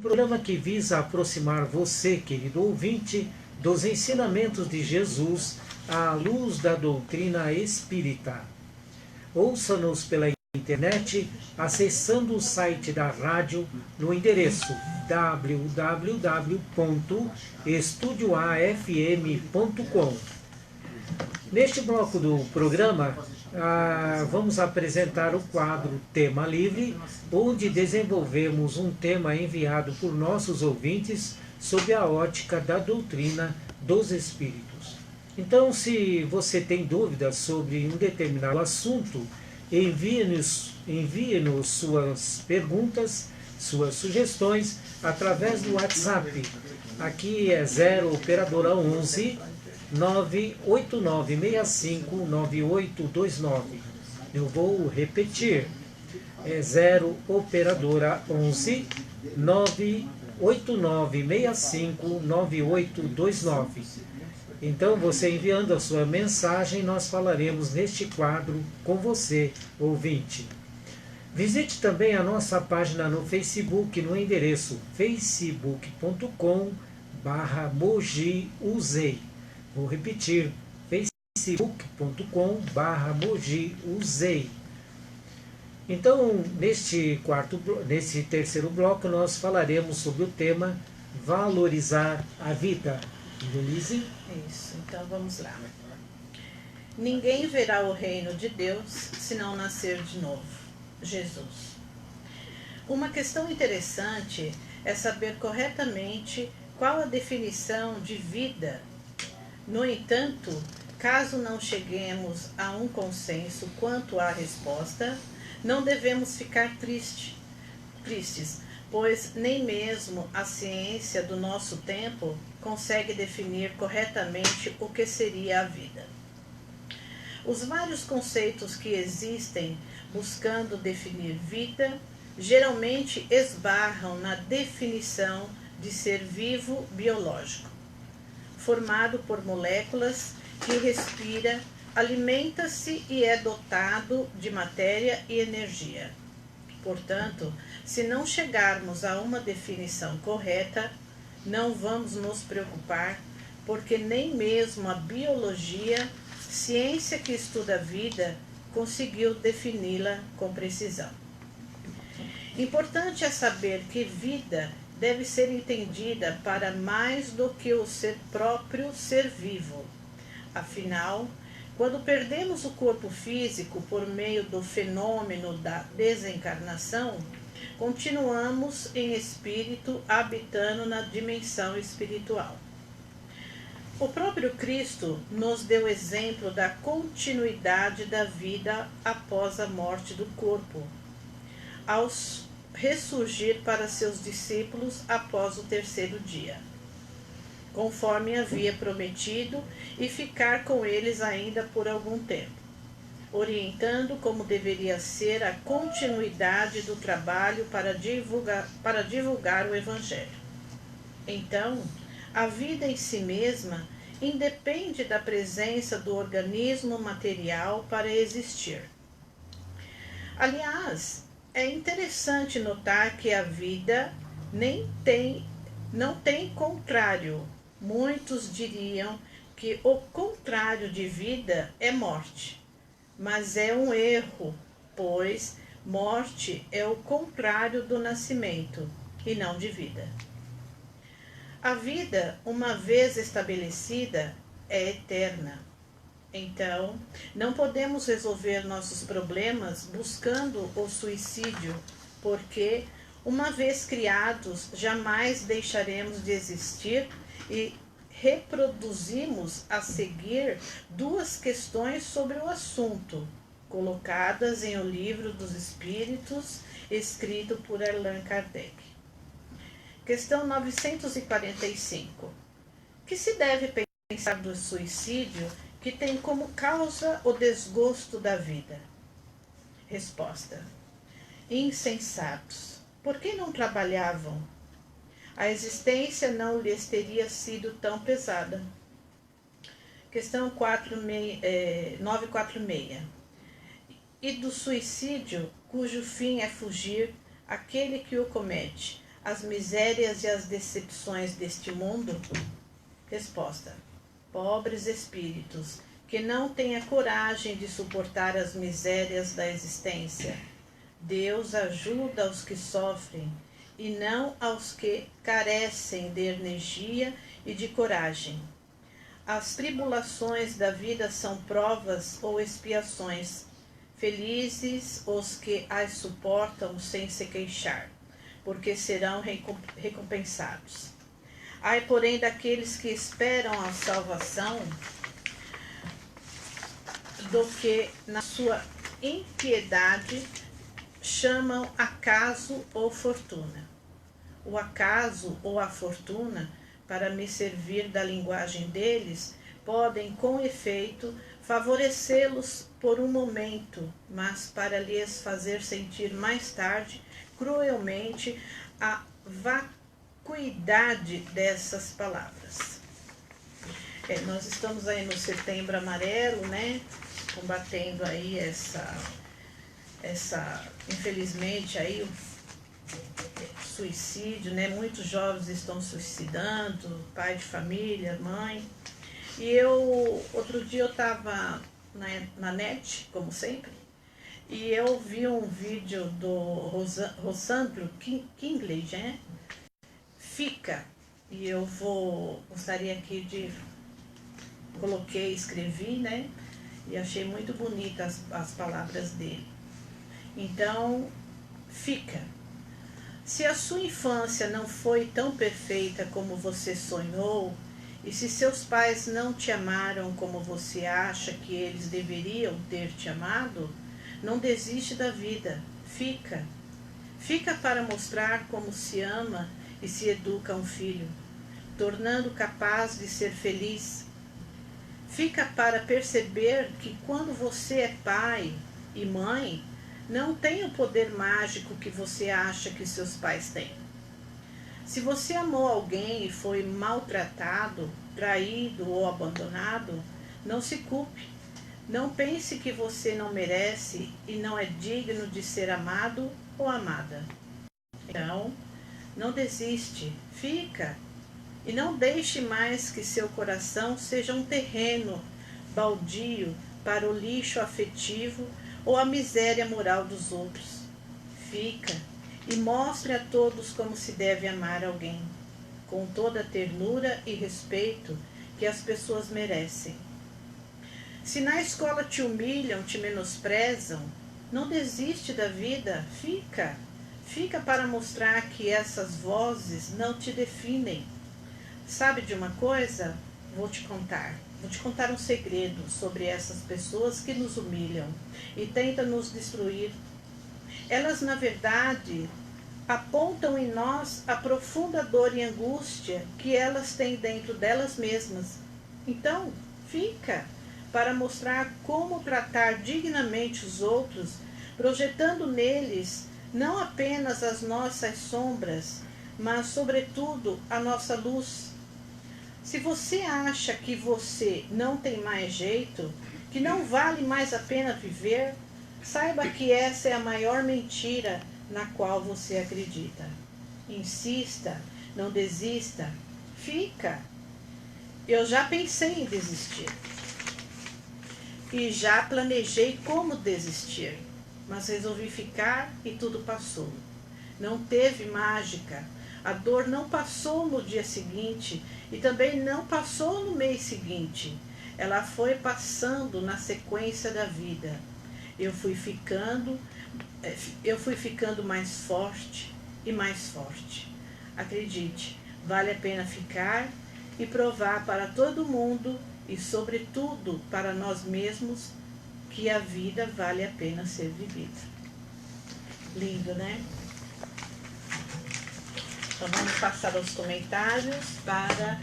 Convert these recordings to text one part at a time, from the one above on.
Programa que visa aproximar você, querido ouvinte, dos ensinamentos de Jesus à luz da doutrina espírita. Ouça-nos pela internet acessando o site da rádio no endereço www.estudioafm.com. Neste bloco do programa, vamos apresentar o quadro Tema Livre, onde desenvolvemos um tema enviado por nossos ouvintes sob a ótica da doutrina dos Espíritos. Então, se você tem dúvidas sobre um determinado assunto, envie-nos suas perguntas, suas sugestões através do WhatsApp. Aqui é 0 operadora 11 989659829. Eu vou repetir. É 0 operadora 11 989659829. Então, você enviando a sua mensagem, nós falaremos neste quadro com você, ouvinte. Visite também a nossa página no Facebook, no endereço facebook.com/mogiuzei. Vou repetir, facebook.com/mogiuzei. Então, neste terceiro bloco, nós falaremos sobre o tema valorizar a vida. Denise? Isso, então vamos lá. Ninguém verá o reino de Deus se não nascer de novo. Jesus. Uma questão interessante é saber corretamente qual a definição de vida. No entanto, caso não cheguemos a um consenso quanto à resposta, não devemos ficar tristes, pois nem mesmo a ciência do nosso tempo consegue definir corretamente o que seria a vida. Os vários conceitos que existem buscando definir vida geralmente esbarram na definição de ser vivo biológico, formado por moléculas, que respira, alimenta-se e é dotado de matéria e energia. Portanto, se não chegarmos a uma definição correta, não vamos nos preocupar, porque nem mesmo a biologia, ciência que estuda a vida, conseguiu defini-la com precisão. Importante é saber que vida deve ser entendida para mais do que o ser próprio ser vivo. Afinal, quando perdemos o corpo físico por meio do fenômeno da desencarnação, continuamos em espírito habitando na dimensão espiritual. O próprio Cristo nos deu exemplo da continuidade da vida após a morte do corpo, ao ressurgir para seus discípulos após o terceiro dia, conforme havia prometido, e ficar com eles ainda por algum tempo, orientando como deveria ser a continuidade do trabalho para divulgar o Evangelho. Então, a vida em si mesma independe da presença do organismo material para existir. Aliás, é interessante notar que a vida não tem contrário. Muitos diriam que o contrário de vida é morte, mas é um erro, pois morte é o contrário do nascimento e não de vida. A vida, uma vez estabelecida, é eterna. Então, não podemos resolver nossos problemas buscando o suicídio, porque, uma vez criados, jamais deixaremos de existir, e reproduzimos a seguir duas questões sobre o assunto, colocadas em O Livro dos Espíritos, escrito por Allan Kardec. Questão 945. Que se deve pensar do suicídio que tem como causa o desgosto da vida? Resposta. Insensatos. Por que não trabalhavam? A existência não lhes teria sido tão pesada. Questão 946. E do suicídio, cujo fim é fugir, aquele que o comete, as misérias e as decepções deste mundo? Resposta: pobres espíritos, que não têm a coragem de suportar as misérias da existência. Deus ajuda aos que sofrem, e não aos que carecem de energia e de coragem. As tribulações da vida são provas ou expiações. Felizes os que as suportam sem se queixar, porque serão recompensados. Ai, porém, daqueles que esperam a salvação, do que na sua impiedade chamam acaso ou fortuna. O acaso ou a fortuna, para me servir da linguagem deles, podem, com efeito, favorecê-los por um momento, mas para lhes fazer sentir mais tarde, cruelmente, a vacuidade dessas palavras. Nós estamos aí no Setembro Amarelo, né? Combatendo aí infelizmente aí o suicídio, né? Muitos jovens estão suicidando, pai de família, mãe. E outro dia eu estava na net, como sempre, e eu vi um vídeo do Rosandro Kingley, né? Fica, e eu gostaria aqui de, escrevi, né? E achei muito bonitas as palavras dele. Então, fica. Se a sua infância não foi tão perfeita como você sonhou, e se seus pais não te amaram como você acha que eles deveriam ter te amado, não desiste da vida. Fica. Fica para mostrar como se ama e se educa um filho, tornando capaz de ser feliz. Fica para perceber que quando você é pai e mãe, não tem o poder mágico que você acha que seus pais têm. Se você amou alguém e foi maltratado, traído ou abandonado, não se culpe. Não pense que você não merece e não é digno de ser amado ou amada. Então, não desiste, fica. E não deixe mais que seu coração seja um terreno baldio para o lixo afetivo ou a miséria moral dos outros. Fica e mostre a todos como se deve amar alguém, com toda a ternura e respeito que as pessoas merecem. Se na escola te humilham, te menosprezam, não desiste da vida, fica. Fica para mostrar que essas vozes não te definem. Sabe de uma coisa? Vou te contar um segredo sobre essas pessoas que nos humilham e tentam nos destruir. Elas, na verdade, apontam em nós a profunda dor e angústia que elas têm dentro delas mesmas. Então, fica para mostrar como tratar dignamente os outros, projetando neles não apenas as nossas sombras, mas, sobretudo, a nossa luz. Se você acha que você não tem mais jeito, que não vale mais a pena viver, saiba que essa é a maior mentira na qual você acredita. Insista, não desista, fica. Eu já pensei em desistir. E já planejei como desistir, mas resolvi ficar e tudo passou. Não teve mágica. A dor não passou no dia seguinte e também não passou no mês seguinte. Ela foi passando na sequência da vida. Eu fui ficando mais forte e mais forte. Acredite, vale a pena ficar e provar para todo mundo e, sobretudo, para nós mesmos, que a vida vale a pena ser vivida. Lindo, né? Então vamos passar aos comentários para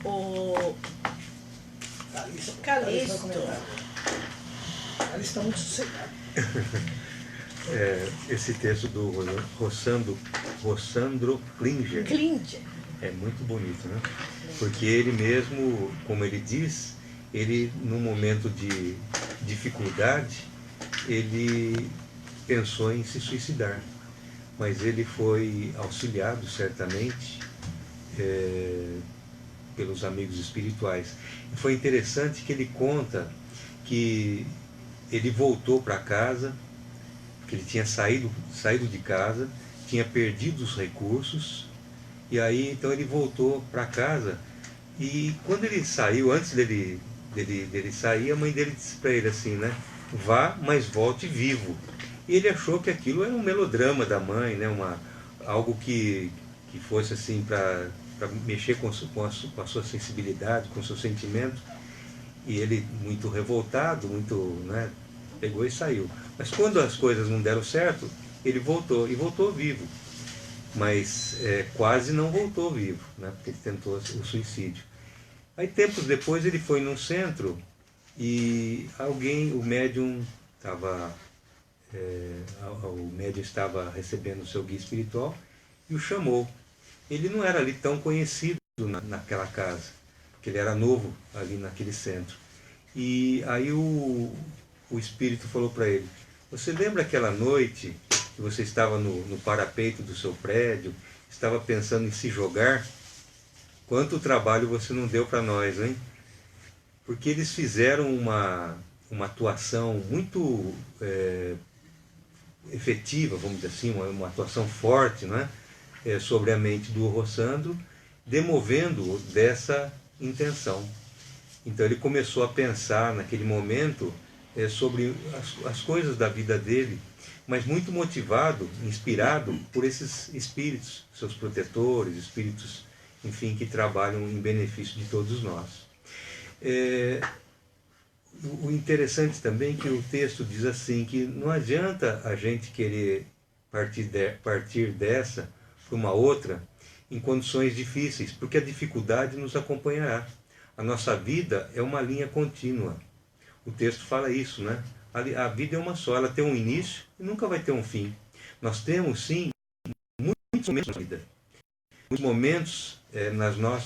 o Calixto. Calixto está muito sossegado. Esse texto do Rossandro Klinger é muito bonito, né? Porque ele mesmo, como ele diz, ele num momento de dificuldade, ele pensou em se suicidar. mas ele foi auxiliado certamente pelos amigos espirituais. E foi interessante que ele conta que ele voltou para casa, que ele tinha saído de casa, tinha perdido os recursos, e aí então ele voltou para casa, e quando ele saiu, antes dele sair, a mãe dele disse para ele assim, né, vá, mas volte vivo. E ele achou que aquilo era um melodrama da mãe, né, algo que fosse assim para mexer com a sua sensibilidade, com o seu sentimento. E ele, muito revoltado, muito, né, pegou e saiu. Mas quando as coisas não deram certo, ele voltou, e voltou vivo. Mas quase não voltou vivo, né, porque ele tentou o suicídio. Aí tempos depois ele foi num centro e o médium estava recebendo o seu guia espiritual e o chamou. Ele não era ali tão conhecido naquela casa, porque ele era novo ali naquele centro. E aí o espírito falou para ele, você lembra aquela noite que você estava no parapeito do seu prédio, estava pensando em se jogar? Quanto trabalho você não deu para nós, hein? Porque eles fizeram uma atuação muito efetiva, vamos dizer assim, uma atuação forte, né? Sobre a mente do Rossandro, demovendo-o dessa intenção. Então ele começou a pensar naquele momento sobre as coisas da vida dele, mas muito motivado, inspirado por esses espíritos, seus protetores, espíritos, enfim, que trabalham em benefício de todos nós. O interessante também é que o texto diz assim, que não adianta a gente querer partir dessa para uma outra em condições difíceis, porque a dificuldade nos acompanhará. A nossa vida é uma linha contínua. O texto fala isso, né? A vida é uma só, ela tem um início e nunca vai ter um fim. Nós temos, sim, muitos momentos na vida, muitos momentos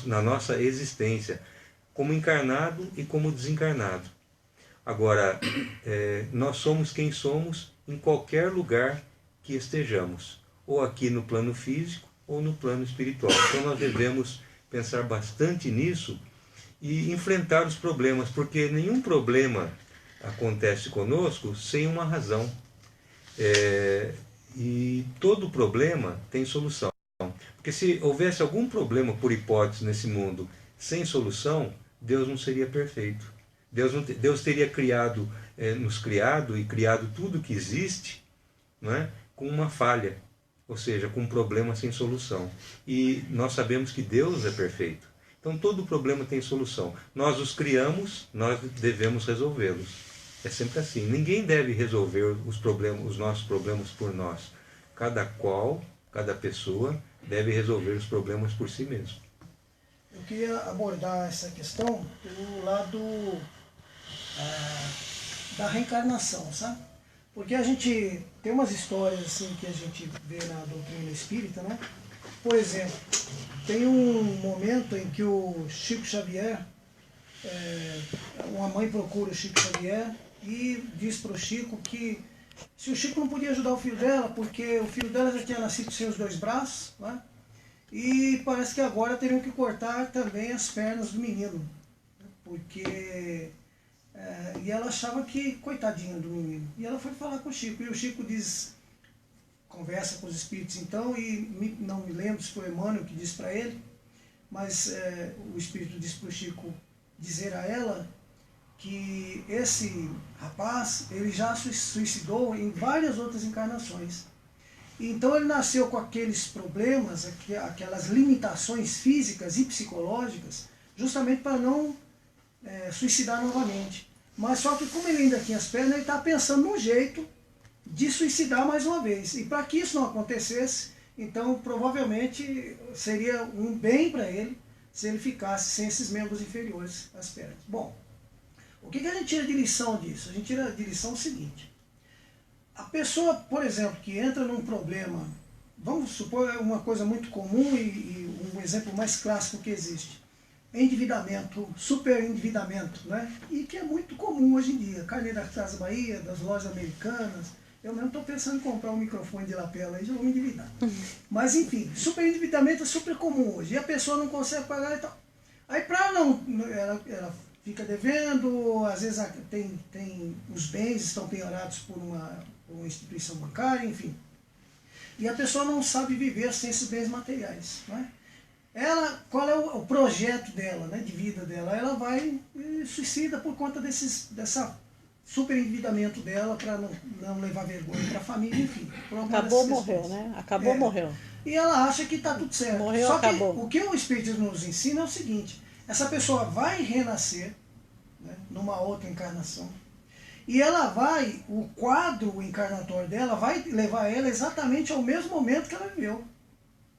na nossa existência, como encarnado e como desencarnado. Agora, nós somos quem somos em qualquer lugar que estejamos, ou aqui no plano físico ou no plano espiritual. Então nós devemos pensar bastante nisso e enfrentar os problemas, porque nenhum problema acontece conosco sem uma razão. E todo problema tem solução. Porque se houvesse algum problema, por hipótese, nesse mundo sem solução, Deus não seria perfeito. Deus teria nos criado e criado tudo que existe, não é? Com uma falha, ou seja, com um problema sem solução. E nós sabemos que Deus é perfeito. Então todo problema tem solução. Nós os criamos, nós devemos resolvê-los. É sempre assim. Ninguém deve resolver os nossos problemas por nós. Cada pessoa deve resolver os problemas por si mesmo. Eu queria abordar essa questão pelo lado da reencarnação, sabe? Porque a gente tem umas histórias assim que a gente vê na doutrina espírita, né? Por exemplo, tem um momento em que o Chico Xavier, uma mãe procura o Chico Xavier e diz para o Chico que se o Chico não podia ajudar o filho dela, porque o filho dela já tinha nascido sem os 2 braços, né? E parece que agora teriam que cortar também as pernas do menino, porque e ela achava que, coitadinha do menino, e ela foi falar com o Chico, e o Chico conversa com os espíritos então, e não me lembro se foi Emmanuel que disse para ele, mas o espírito disse para o Chico dizer a ela que esse rapaz, ele já suicidou em várias outras encarnações. Então ele nasceu com aqueles problemas, aquelas limitações físicas e psicológicas, justamente para não suicidar novamente. Mas só que como ele ainda tinha as pernas, ele estava pensando num jeito de suicidar mais uma vez. E para que isso não acontecesse, então provavelmente seria um bem para ele se ele ficasse sem esses membros inferiores às pernas. Bom, o que a gente tira de lição disso? A gente tira de lição o seguinte: a pessoa, por exemplo, que entra num problema, vamos supor uma coisa muito comum e um exemplo mais clássico que existe, endividamento, superendividamento, né? E que é muito comum hoje em dia, carne da Casa Bahia, das lojas americanas, Eu mesmo estou pensando em comprar um microfone de lapela aí, já vou me endividar. Mas enfim, superendividamento é super comum hoje. E a pessoa não consegue pagar e tal. Aí para não, ela fica devendo, às vezes tem os bens estão penhorados por uma instituição bancária, enfim. E a pessoa não sabe viver sem esses bens materiais. Né? Qual é o projeto dela, né, de vida dela? Ela vai e suicida por conta dessa superendividamento dela para não levar vergonha para a família, enfim. Acabou, morreu, né? Acabou, morreu. E ela acha que está tudo certo. Morreu, Só acabou. que o que o Espiritismo nos ensina é o seguinte, essa pessoa vai renascer, né, numa outra encarnação, e ela o quadro encarnatório dela vai levar ela exatamente ao mesmo momento que ela viveu.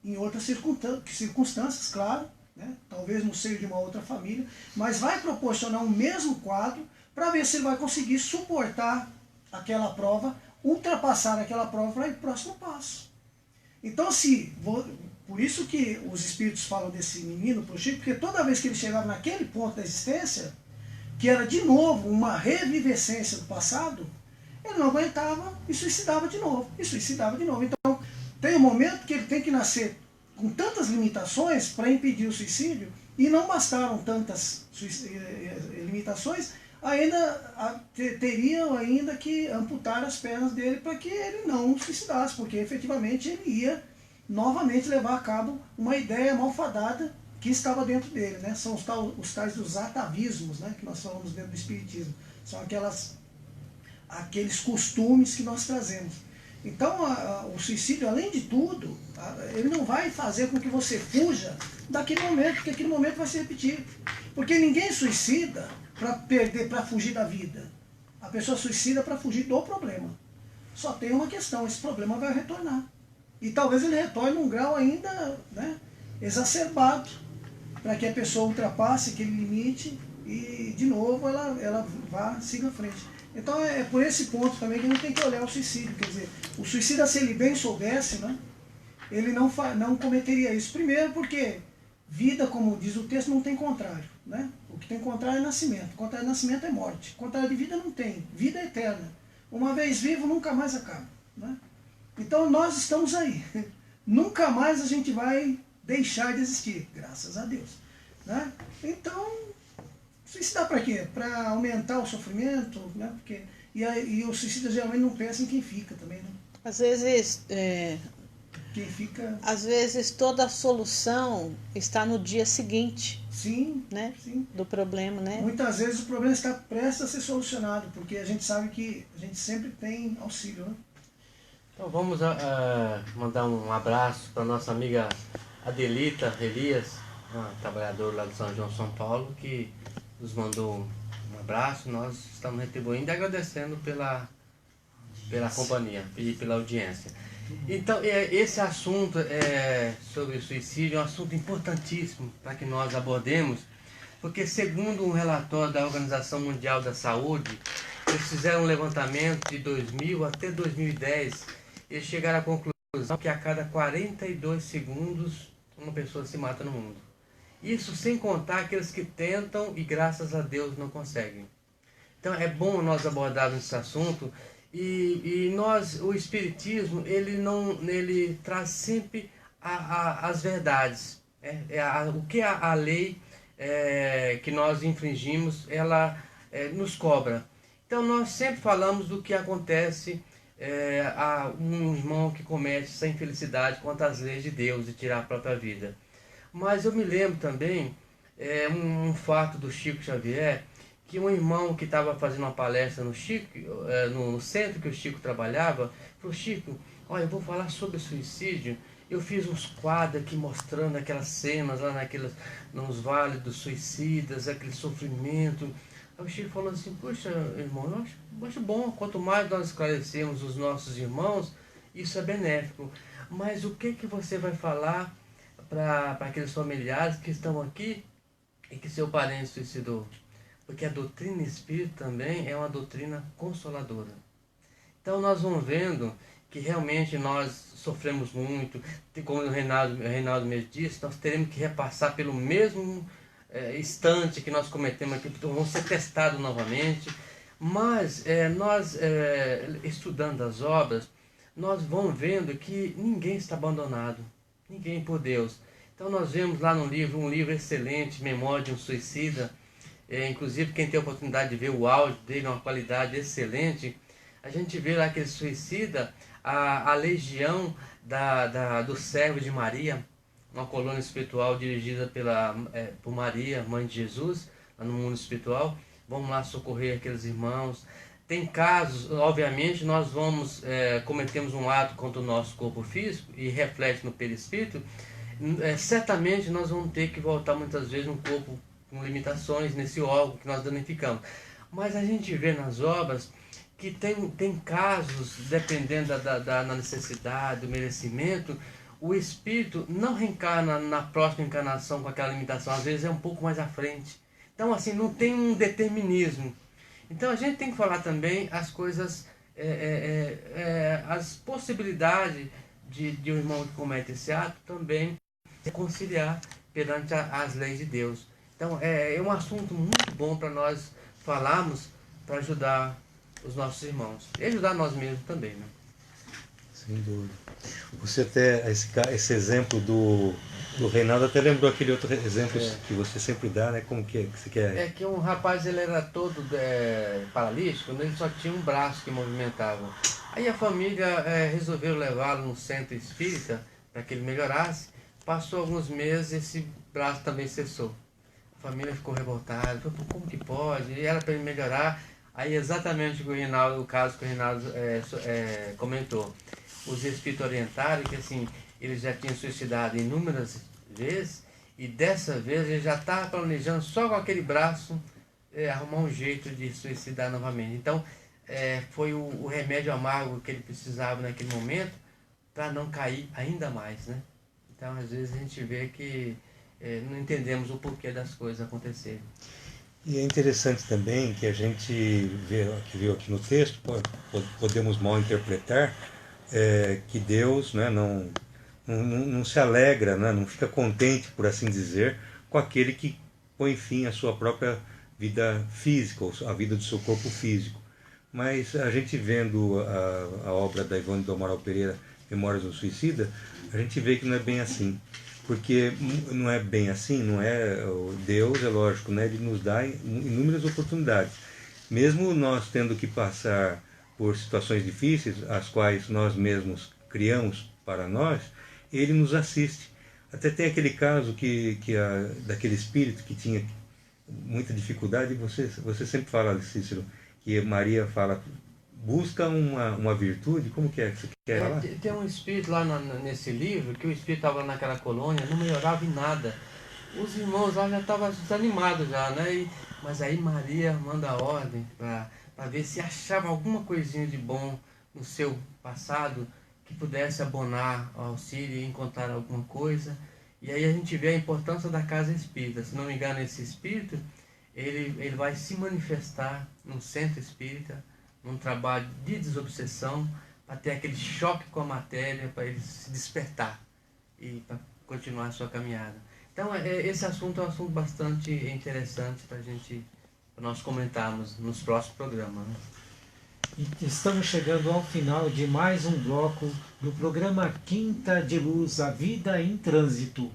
Em outras circunstâncias, claro, né, talvez no seio de uma outra família, mas vai proporcionar o mesmo quadro para ver se ele vai conseguir suportar aquela prova, ultrapassar aquela prova para ir para o próximo passo. Então, por isso que os espíritos falam desse menino pro Chico, porque toda vez que ele chegava naquele ponto da existência, que era de novo uma revivescência do passado, ele não aguentava e suicidava de novo, Então, tem um momento que ele tem que nascer com tantas limitações para impedir o suicídio, e não bastaram tantas limitações, teriam ainda que amputar as pernas dele para que ele não suicidasse, porque efetivamente ele ia novamente levar a cabo uma ideia malfadada que estava dentro dele, né? São os tais dos atavismos, né, que nós falamos dentro do Espiritismo. São aqueles costumes que nós trazemos. Então o suicídio, além de tudo, ele não vai fazer com que você fuja daquele momento, porque aquele momento vai se repetir. Porque ninguém suicida para fugir da vida. A pessoa suicida para fugir do problema. Só tem uma questão, esse problema vai retornar. E talvez ele retorne num grau ainda, né, exacerbado, para que a pessoa ultrapasse aquele limite e, de novo, ela siga à frente. Então é por esse ponto também que a gente tem que olhar o suicídio. Quer dizer, o suicida, se ele bem soubesse, né, ele não cometeria isso. Primeiro porque vida, como diz o texto, não tem contrário. Né? O que tem contrário é nascimento. O contrário de nascimento é morte. O contrário de vida não tem. Vida é eterna. Uma vez vivo, nunca mais acaba. Né? Então nós estamos aí. Nunca mais a gente vai deixar de existir, graças a Deus. Né? Então, suicidar para quê? Para aumentar o sofrimento, né? E o suicida geralmente não pensa em quem fica também. Né? Às vezes, quem fica... às vezes toda a solução está no dia seguinte. Sim, né? Sim. Do problema, né? Muitas vezes o problema está prestes a ser solucionado, porque a gente sabe que a gente sempre tem auxílio. Né? Então vamos mandar um abraço para nossa amiga Adelita Elias, uma trabalhadora lá de São João, São Paulo, que nos mandou um abraço. Nós estamos retribuindo e agradecendo pela companhia e pela audiência. Então, esse assunto sobre o suicídio é um assunto importantíssimo para que nós abordemos, porque segundo um relatório da Organização Mundial da Saúde, eles fizeram um levantamento de 2000 até 2010, eles chegaram à conclusão que a cada 42 segundos uma pessoa se mata no mundo. Isso sem contar aqueles que tentam e graças a Deus não conseguem. Então é bom nós abordarmos esse assunto. E o Espiritismo, ele traz sempre as verdades. O que a lei que nós infringimos, ela nos cobra. Então nós sempre falamos do que acontece a um irmão que comete essa infelicidade contra as leis de Deus e tirar a própria vida. Mas eu me lembro também um fato do Chico Xavier, que um irmão que estava fazendo uma palestra no centro que o Chico trabalhava, falou: Chico, olha, eu vou falar sobre suicídio. Eu fiz uns quadros aqui mostrando aquelas cenas lá nos vales dos suicidas, aquele sofrimento. Aí o Chico falou assim: puxa, irmão, eu acho bom, quanto mais nós esclarecemos os nossos irmãos, isso é benéfico. Mas o que você vai falar para aqueles familiares que estão aqui e que seu parente suicidou? Porque a doutrina espírita também é uma doutrina consoladora. Então nós vamos vendo que realmente nós sofremos muito, como o Reinaldo mesmo disse, nós teremos que repassar pelo mesmo instante que nós cometemos aqui, então vamos ser testados novamente, Mas nós, estudando as obras, nós vamos vendo que ninguém está abandonado, ninguém por Deus. Então nós vemos lá no livro, um livro excelente, Memória de um Suicida, inclusive quem tem a oportunidade de ver o áudio dele, uma qualidade excelente, a gente vê lá que ele suicida a legião do servo de Maria, uma colônia espiritual dirigida por Maria, mãe de Jesus, lá no mundo espiritual. Vamos lá socorrer aqueles irmãos. Tem casos, obviamente, nós cometemos um ato contra o nosso corpo físico e reflete no perispírito, certamente nós vamos ter que voltar muitas vezes no corpo com limitações, nesse órgão que nós danificamos. Mas a gente vê nas obras que tem casos, dependendo da necessidade, do merecimento, o espírito não reencarna na próxima encarnação com aquela limitação, às vezes é um pouco mais à frente. Então, assim, não tem um determinismo. Então, a gente tem que falar também as coisas, as possibilidades de um irmão que comete esse ato também reconciliar perante as leis de Deus. Então, é um assunto muito bom para nós falarmos, para ajudar os nossos irmãos e ajudar nós mesmos também, né? Sem dúvida. Você até, esse exemplo do Reinaldo até lembrou aquele outro exemplo que você sempre dá, né? Como que é que você quer? É que um rapaz, ele era todo paralítico, ele só tinha um braço que movimentava. Aí a família resolveu levá-lo no centro espírita para que ele melhorasse. Passou alguns meses, esse braço também cessou. A família ficou revoltada, falou, como que pode? E era para ele melhorar. Aí exatamente o caso que o Reinaldo comentou. Os espíritos orientaram que assim, ele já tinha suicidado inúmeras vezes e dessa vez ele já estava planejando só com aquele braço arrumar um jeito de suicidar novamente. Então foi o remédio amargo que ele precisava naquele momento para não cair ainda mais, né? Então às vezes a gente vê que não entendemos o porquê das coisas acontecerem. E é interessante também que a gente viu aqui no texto, podemos mal interpretar, que Deus, né, não se alegra, né, não fica contente, por assim dizer, com aquele que põe fim à sua própria vida física, ou à vida do seu corpo físico. Mas a gente vendo a obra da Ivone do Amaral Pereira, Memórias do Suicida, a gente vê que não é bem assim. Porque não é bem assim, não é Deus, é lógico, né? Ele nos dá inúmeras oportunidades. Mesmo nós tendo que passar por situações difíceis, as quais nós mesmos criamos para nós, Ele nos assiste. Até tem aquele caso daquele espírito que tinha muita dificuldade, você sempre fala, Cícero, que Maria fala, busca uma virtude, como que é que você quer falar? Tem um espírito lá nesse livro, que o espírito estava naquela colônia, não melhorava em nada. Os irmãos lá já estavam desanimados já, né? Mas aí Maria manda a ordem para ver se achava alguma coisinha de bom no seu passado que pudesse abonar ao auxílio e encontrar alguma coisa. E aí a gente vê a importância da casa espírita. Se não me engano, esse espírito, ele vai se manifestar num centro espírita, num trabalho de desobsessão, para ter aquele choque com a matéria, para ele se despertar e para continuar a sua caminhada. Então, esse assunto é um assunto bastante interessante para nós comentarmos nos próximos programas, né? E estamos chegando ao final de mais um bloco do programa Quinta de Luz, a Vida em Trânsito.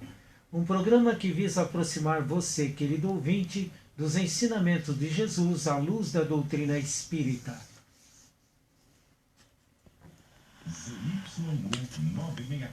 Um programa que visa aproximar você, querido ouvinte, dos ensinamentos de Jesus à luz da doutrina espírita. ZYU 966